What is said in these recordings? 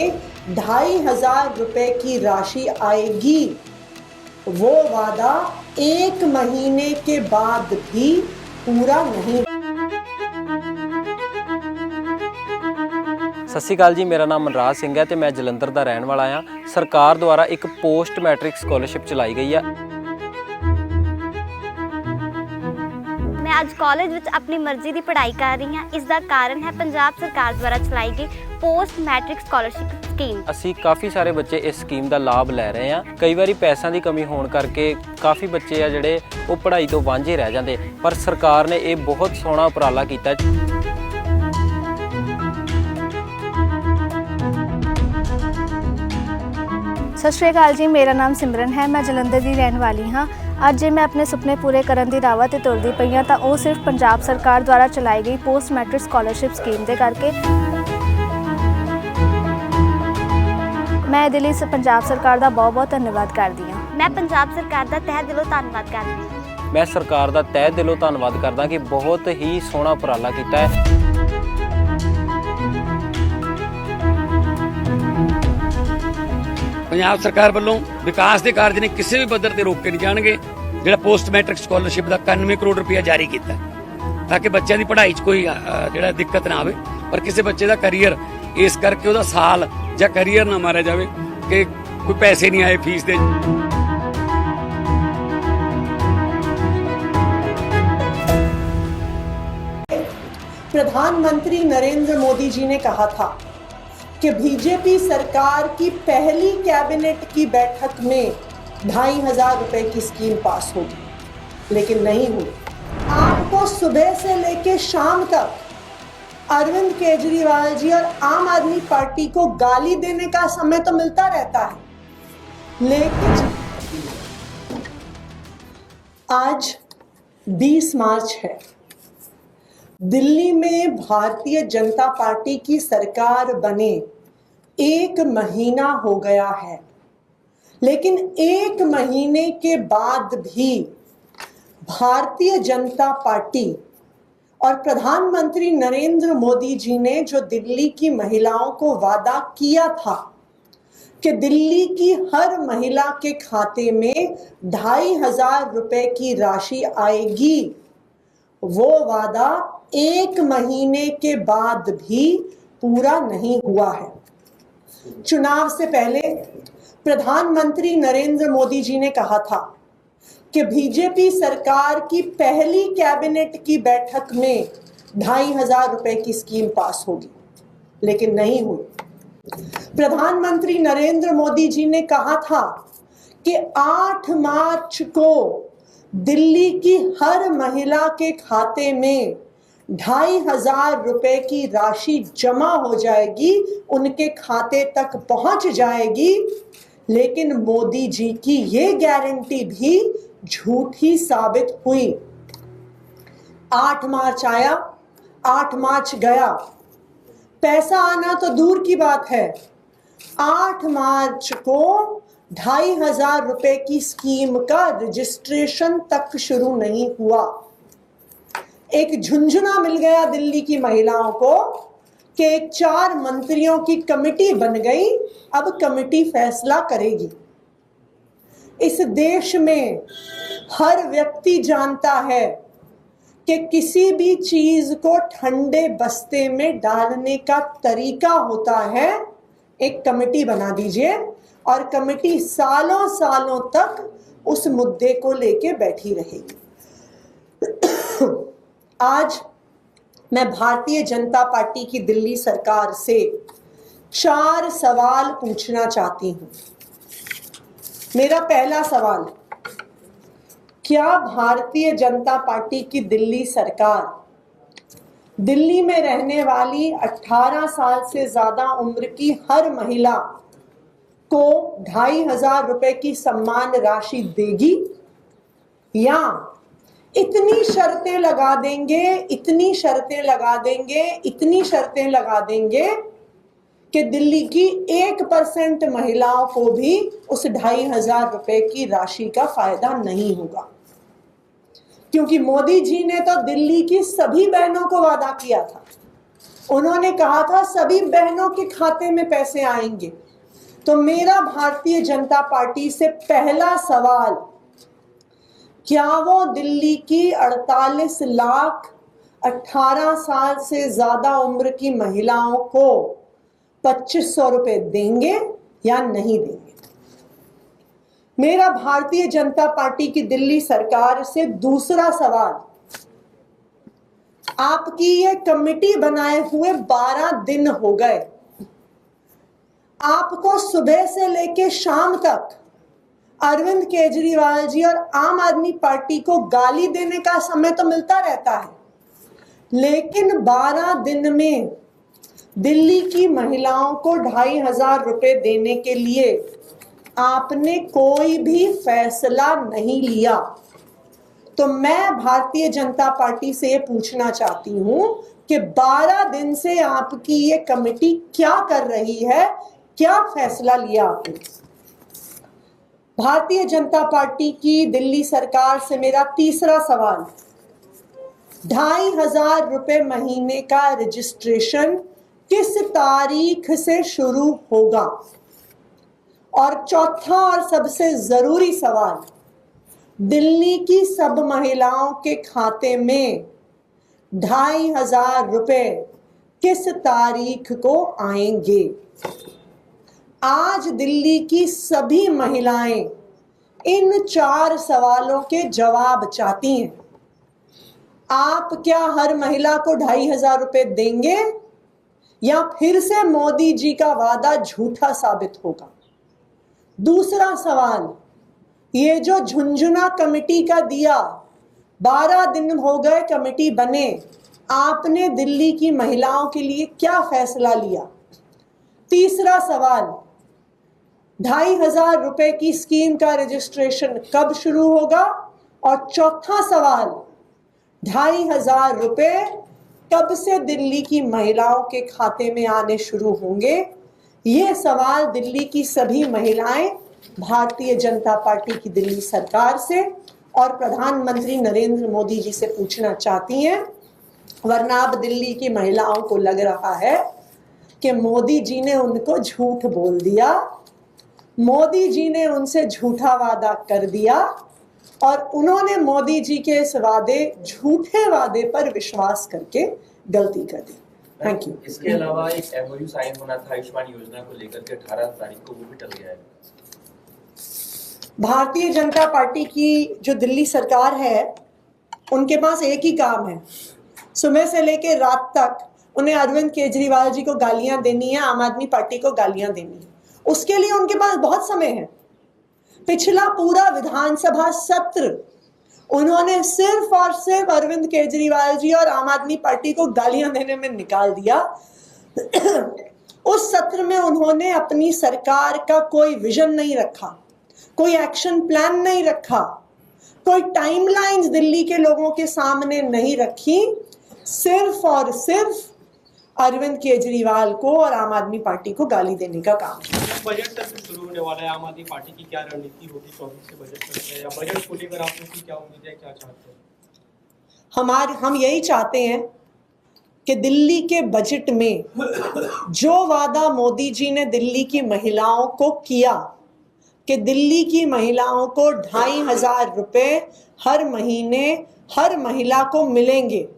₹2,500 की राशि आएगी, वो वादा 1 महीने के बाद भी पूरा नहीं। ਸਤਿ ਸ਼੍ਰੀ ਅਕਾਲ ਜੀ, ਮੇਰਾ ਨਾਮ ਮਨਰਾਜ ਸਿੰਘ ਹੈ ਤੇ ਮੈਂ ਜਲੰਧਰ ਦਾ ਰਹਿਣ ਵਾਲਾ ਹਾਂ। ਸਰਕਾਰ ਦੁਆਰਾ ਇੱਕ ਪੋਸਟ ਮੈਟ੍ਰਿਕ ਸਕਾਲਰਸ਼ਿਪ ਚਲਾਈ ਗਈ ਹੈ। मैं आज कॉलेज ਵਿੱਚ ਆਪਣੀ ਮਰਜ਼ੀ ਦੀ ਪੜ੍ਹਾਈ ਕਰ ਰਹੀ ਹਾਂ। ਇਸ ਦਾ ਕਾਰਨ ਹੈ ਪੰਜਾਬ ਸਰਕਾਰ ਦੁਆਰਾ ਚਲਾਈ ਗਈ ਪੋਸਟ ਮੈਟ੍ਰਿਕ ਸਕਾਲਰਸ਼ਿਪ ਸਕੀਮ। ਅਸੀਂ ਕਾਫੀ ਸਾਰੇ ਬੱਚੇ ਇਸ ਸਕੀਮ ਦਾ ਲਾਭ ਲੈ ਰਹੇ ਹਾਂ। ਕਈ ਵਾਰੀ ਪੈਸਿਆਂ ਦੀ ਕਮੀ ਹੋਣ ਕਰਕੇ ਕਾਫੀ ਬੱਚੇ ਆ ਜਿਹੜੇ ਉਹ ਪੜ੍ਹਾਈ ਤੋਂ ਵਾਂਝੇ ਰਹਿ ਜਾਂਦੇ, ਪਰ ਸਰਕਾਰ ਨੇ ਇਹ ਬਹੁਤ ਸੋਹਣਾ ਉਪਰਾਲਾ ਕੀਤਾ। ਸਤਿ ਸ਼੍ਰੀ ਅਕਾਲ ਜੀ, ਮੇਰਾ ਨਾਮ ਸਿਮਰਨ ਹੈ। ਮੈਂ ਜਲੰਧਰ ਦੀ ਰਹਿਣ ਵਾਲੀ ਹਾਂ। ਅੱਜ ਜੇ ਮੈਂ ਆਪਣੇ ਸੁਪਨੇ ਪੂਰੇ ਕਰਨ ਦੀ ਰਾਹ 'ਤੇ ਤੁਰਦੀ ਪਈ ਹਾਂ ਤਾਂ ਉਹ ਸਿਰਫ ਪੰਜਾਬ ਸਰਕਾਰ ਦੁਆਰਾ ਚਲਾਈ ਗਈ ਪੋਸਟ ਮੈਟ੍ਰਿਕ ਸਕਾਲਰਸ਼ਿਪ ਸਕੀਮ ਦੇ ਕਰਕੇ। ਮੈਂ ਇਹਦੇ ਲਈ ਪੰਜਾਬ ਸਰਕਾਰ ਦਾ ਬਹੁਤ ਧੰਨਵਾਦ ਕਰਦੀ ਹਾਂ। ਮੈਂ ਪੰਜਾਬ ਸਰਕਾਰ ਦਾ ਤਹਿ ਦਿਲੋਂ ਧੰਨਵਾਦ ਕਰਦੀ ਹਾਂ। ਮੈਂ ਸਰਕਾਰ ਦਾ ਤਹਿ ਦਿਲੋਂ ਧੰਨਵਾਦ ਕਰਦਾ ਕਿ ਬਹੁਤ ਹੀ ਸੋਹਣਾ ਉਪਰਾਲਾ ਕੀਤਾ ਹੈ। ਪੰਜਾਬ ਸਰਕਾਰ ਵੱਲੋਂ ਵਿਕਾਸ ਦੇ ਕਾਰਜ ਨੇ ਕਿਸੇ ਵੀ ਪੱਧਰ ਤੇ ਰੋਕ ਕੇ ਨਹੀਂ ਜਾਣਗੇ। ਜਿਹੜਾ ਪੋਸਟ ਮੈਟ੍ਰਿਕ ਸਕਾਲਰਸ਼ਿਪ ਦਾ 91 ਕਰੋੜ ਰੁਪਇਆ ਜਾਰੀ ਕੀਤਾ ਤਾਂ ਕਿ ਬੱਚਿਆਂ ਦੀ ਪੜ੍ਹਾਈ 'ਚ ਕੋਈ ਜਿਹੜਾ ਦਿੱਕਤ ਨਾ ਆਵੇ, ਪਰ ਕਿਸੇ ਬੱਚੇ ਦਾ ਕੈਰੀਅਰ ਇਸ ਕਰਕੇ ਉਹਦਾ ਸਾਲ ਜਾਂ ਕੈਰੀਅਰ ਨਾ ਮਾਰਿਆ ਜਾਵੇ ਕਿ ਕੋਈ ਪੈਸੇ ਨਹੀਂ ਆਏ ਫੀਸ ਦੇ। प्रधानमंत्री नरेंद्र मोदी जी ने कहा था कि बीजेपी सरकार की पहली कैबिनेट की बैठक में ₹2,500 की स्कीम पास होगी, लेकिन नहीं हुई। आपको सुबह से लेकर शाम तक अरविंद केजरीवाल जी और आम आदमी पार्टी को गाली देने का समय तो मिलता रहता है, लेकिन आज 20 मार्च है। दिल्ली में भारतीय जनता पार्टी की सरकार बने 1 महीना हो गया है, लेकिन 1 महीने के बाद भी भारतीय जनता पार्टी और प्रधानमंत्री नरेंद्र मोदी जी ने जो दिल्ली की महिलाओं को वादा किया था कि दिल्ली की हर महिला के खाते में ₹2,500 की राशि आएगी, वो वादा 1 महीने के बाद भी पूरा नहीं हुआ है। चुनाव से पहले प्रधानमंत्री नरेंद्र मोदी जी ने कहा था कि बीजेपी सरकार की पहली कैबिनेट की बैठक में ₹2,500 की स्कीम पास होगी, लेकिन नहीं हुई। प्रधानमंत्री नरेंद्र मोदी जी ने कहा था कि 8 मार्च को दिल्ली की हर महिला के खाते में ₹2,500 की राशि जमा हो जाएगी, उनके खाते तक पहुंच जाएगी, लेकिन मोदी जी की ये गारंटी भी झूठी साबित हुई। 8 मार्च आया, 8 मार्च गया, पैसा आना तो दूर की बात है। 8 मार्च को ₹2,500 की स्कीम का रजिस्ट्रेशन तक शुरू नहीं हुआ। एक झुंझुना मिल गया दिल्ली की महिलाओं को कि 4 मंत्रियों की कमेटी बन गई, अब कमेटी फैसला करेगी। इस देश में हर व्यक्ति जानता है कि किसी भी चीज को ठंडे बस्ते में डालने का तरीका होता है, एक कमेटी बना दीजिए और कमेटी सालों सालों तक उस मुद्दे को लेके बैठी रहेगी। आज मैं भारतीय जनता पार्टी की दिल्ली सरकार से 4 सवाल पूछना चाहती हूं। मेरा पहला सवाल, क्या भारतीय जनता पार्टी की दिल्ली सरकार दिल्ली में रहने वाली 18 साल से ज्यादा उम्र की हर महिला को ₹2,500 की सम्मान राशि देगी, या इतनी शर्तें लगा देंगे, इतनी शर्तें लगा देंगे, इतनी शर्तें लगा देंगे कि दिल्ली की 1% महिलाओं को भी उस ₹2,500 की राशि का फायदा नहीं होगा? क्योंकि मोदी जी ने तो दिल्ली की सभी बहनों को वादा किया था उन्होंने कहा था सभी बहनों के खाते में पैसे आएंगे। तो मेरा भारतीय जनता पार्टी से पहला सवाल, क्या वो दिल्ली की 48 लाख 18 साल से ज्यादा उम्र की महिलाओं को 2500 रुपए देंगे या नहीं देंगे? मेरा भारतीय जनता पार्टी की दिल्ली सरकार से दूसरा सवाल, आपकी ये कमेटी बनाए हुए 12 दिन हो गए, आपको सुबह से लेके शाम तक अरविंद केजरीवाल जी और आम आदमी पार्टी को गाली देने का समय तो मिलता रहता है, लेकिन 12 दिन में दिल्ली की महिलाओं को 2500 रुपए देने के लिए आपने कोई भी फैसला नहीं लिया। तो मैं भारतीय जनता पार्टी से ये पूछना चाहती हूं कि 12 दिन से आपकी ये कमेटी क्या कर रही है, क्या फैसला लिया आपने? भारतीय जनता पार्टी की दिल्ली सरकार से मेरा तीसरा सवाल, 2500 रुपए महीने का रजिस्ट्रेशन किस तारीख से शुरू होगा? और चौथा और सबसे जरूरी सवाल, दिल्ली की सब महिलाओं के खाते में 2500 रुपए किस तारीख को आएंगे? आज दिल्ली की सभी महिलाएं इन 4 सवालों के जवाब चाहती हैं। आप क्या हर महिला को 2500 रुपए देंगे या फिर से मोदी जी का वादा झूठा साबित होगा? दूसरा सवाल, ये जो झुंझुना कमेटी का दिया, 12 दिन हो गए कमेटी बने, आपने दिल्ली की महिलाओं के लिए क्या फैसला लिया? तीसरा सवाल, 2500 रुपए की स्कीम का रजिस्ट्रेशन कब शुरू होगा? और चौथा सवाल, 2500 रुपए कब से दिल्ली की महिलाओं के खाते में आने शुरू होंगे? ये सवाल दिल्ली की सभी महिलाएं भारतीय जनता पार्टी की दिल्ली सरकार से और प्रधानमंत्री नरेंद्र मोदी जी से पूछना चाहती हैं, वरना अब दिल्ली की महिलाओं को लग रहा है कि मोदी जी ने उनको झूठ बोल दिया, मोदी जी ने उनसे झूठा वादा कर दिया और उन्होंने मोदी जी के इस वादे, झूठे वादे पर विश्वास करके गलती कर दी। Thank you. इसके अलावा एक एमओयू साइन होना था आयुष्मान योजना को लेकर के 18 तारीख को, वो भी टल गया है। भारतीय जनता पार्टी की जो दिल्ली सरकार है, उनके पास एक ही काम है, सुबह से लेकर रात तक उन्हें अरविंद केजरीवाल जी को गालियां देनी है, आम आदमी पार्टी को गालियां देनी है। उसके लिए उनके पास बहुत समय है। पिछला पूरा विधानसभा सत्र उन्होंने सिर्फ और सिर्फ अरविंद केजरीवाल जी और आम आदमी पार्टी को गालियां देने में निकाल दिया। उस सत्र में उन्होंने अपनी सरकार का कोई विजन नहीं रखा, कोई एक्शन प्लान नहीं रखा, कोई टाइमलाइंस दिल्ली के लोगों के सामने नहीं रखी। सिर्फ और सिर्फ अरविंद केजरीवाल को और आम आदमी पार्टी को गाली देने का काम। बजट सत्र शुरू होने वाला है, आम आदमी पार्टी की क्या रणनीति होगी 24 से बजट सत्र, या बजट को लेकर आप लोग की क्या उम्मीद है, क्या चाहते हैं? हम यही चाहते हैं कि दिल्ली के बजट में जो वादा मोदी जी ने दिल्ली की महिलाओं को किया कि दिल्ली की महिलाओं को 2500 रुपए हर महीने हर महिला को मिलेंगे,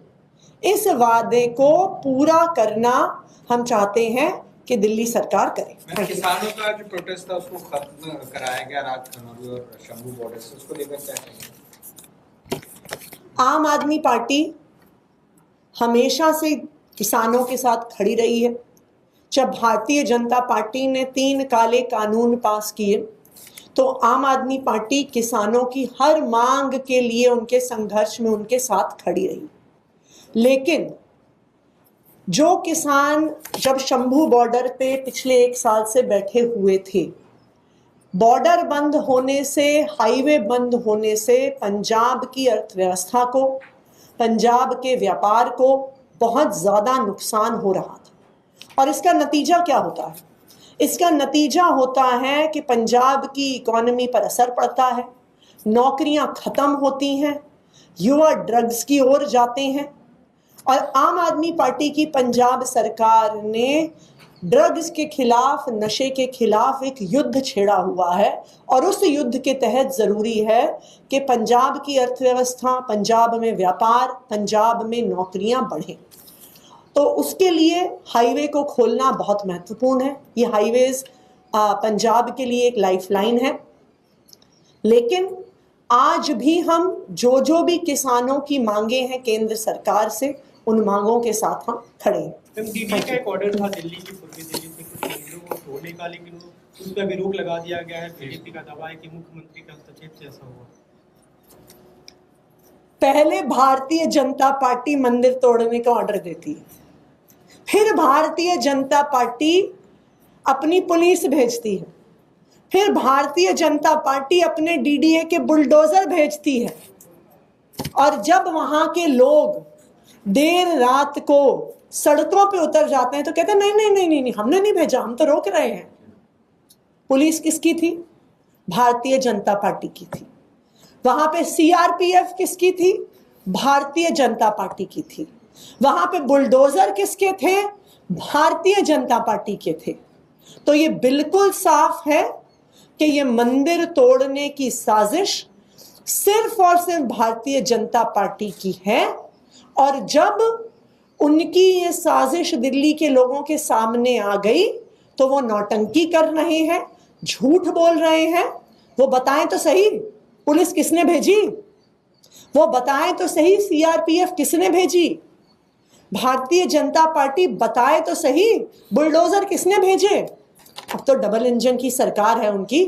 इस वादे को पूरा करना हम चाहते हैं कि दिल्ली सरकार करे। किसानों का जो प्रोटेस्ट था उसको खत्म कराया गया रात खनौरी और शंभू बॉर्डर से, उसको लेकर क्या कहेंगे? आम आदमी पार्टी हमेशा से किसानों के साथ खड़ी रही है। जब भारतीय जनता पार्टी ने 3 काले कानून पास किए तो आम आदमी पार्टी किसानों की हर मांग के लिए उनके संघर्ष में उनके साथ खड़ी रही। लेकिन जो किसान जब शंभू बॉर्डर पे पिछले 1 साल से बैठे हुए थे, बॉर्डर बंद होने से, हाईवे बंद होने से पंजाब की अर्थव्यवस्था को, पंजाब के व्यापार को बहुत ज़्यादा नुकसान हो रहा था। और इसका नतीजा क्या होता है? इसका नतीजा होता है कि पंजाब की इकोनॉमी पर असर पड़ता है, नौकरियां खत्म होती हैं, युवा ड्रग्स की ओर जाते हैं। और आम आदमी पार्टी की पंजाब सरकार ने ड्रग्स के खिलाफ, नशे के खिलाफ एक युद्ध छेड़ा हुआ है और उस युद्ध के तहत ज़रूरी है कि पंजाब की अर्थव्यवस्था, पंजाब में व्यापार, पंजाब में नौकरियां बढ़ें। तो उसके लिए हाईवे को खोलना बहुत महत्वपूर्ण है। ये हाईवेज़ पंजाब के लिए एक लाइफलाइन है। लेकिन आज भी हम जो भी किसानों की मांगे हैं केंद्र सरकार से, उन मांगों के साथ हम खड़े हैं। डीडी का एक ऑर्डर था दिल्ली की, पूर्वी दिल्ली से कुछ मंदिरों को तोड़ने का, लेकिन उस पर भी रोक लगा दिया गया है। बीजेपी का दावा है कि मुख्यमंत्री का हस्तक्षेप से ऐसा हुआ। पहले भारतीय जनता पार्टी मंदिर तोड़ने का ऑर्डर देती है, फिर भारतीय जनता पार्टी अपनी पुलिस भेजती है, फिर भारतीय जनता पार्टी अपने डीडीए के बुलडोजर भेजती है, और जब वहां के लोग देर रात को सड़कों पे उतर जाते हैं तो कहते हैं नहीं नहीं नहीं नहीं, हमने नहीं भेजा, हम तो रोक रहे हैं। पुलिस किसकी थी? भारतीय जनता पार्टी की थी। वहां पे सीआरपीएफ किसकी थी? भारतीय जनता पार्टी की थी। वहां पे बुलडोजर किसके थे? भारतीय जनता पार्टी के थे। तो ये बिल्कुल साफ है कि ये मंदिर तोड़ने की साजिश सिर्फ और सिर्फ भारतीय जनता पार्टी की है। और जब उनकी ये साजिश दिल्ली के लोगों के सामने आ गई तो वो नौटंकी कर रहे हैं, झूठ बोल रहे हैं। वो बताएं तो सही, पुलिस किसने भेजी? वो बताएं तो सही, सीआरपीएफ किसने भेजी? भारतीय जनता पार्टी बताए तो सही, बुलडोजर किसने भेजे? अब तो डबल इंजन की सरकार है उनकी।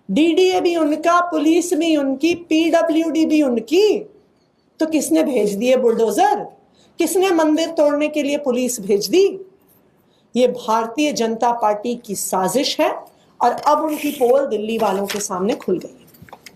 डीडीए भी उनका, पुलिस भी उनकी, पीडब्ल्यूडी भी उनकी। तो किसने भेज दिए बुलडोजर? किसने मंदिर तोड़ने के लिए पुलिस भेज दी? ये भारतीय जनता पार्टी की साजिश है और अब उनकी पोल दिल्ली वालों के सामने खुल गई।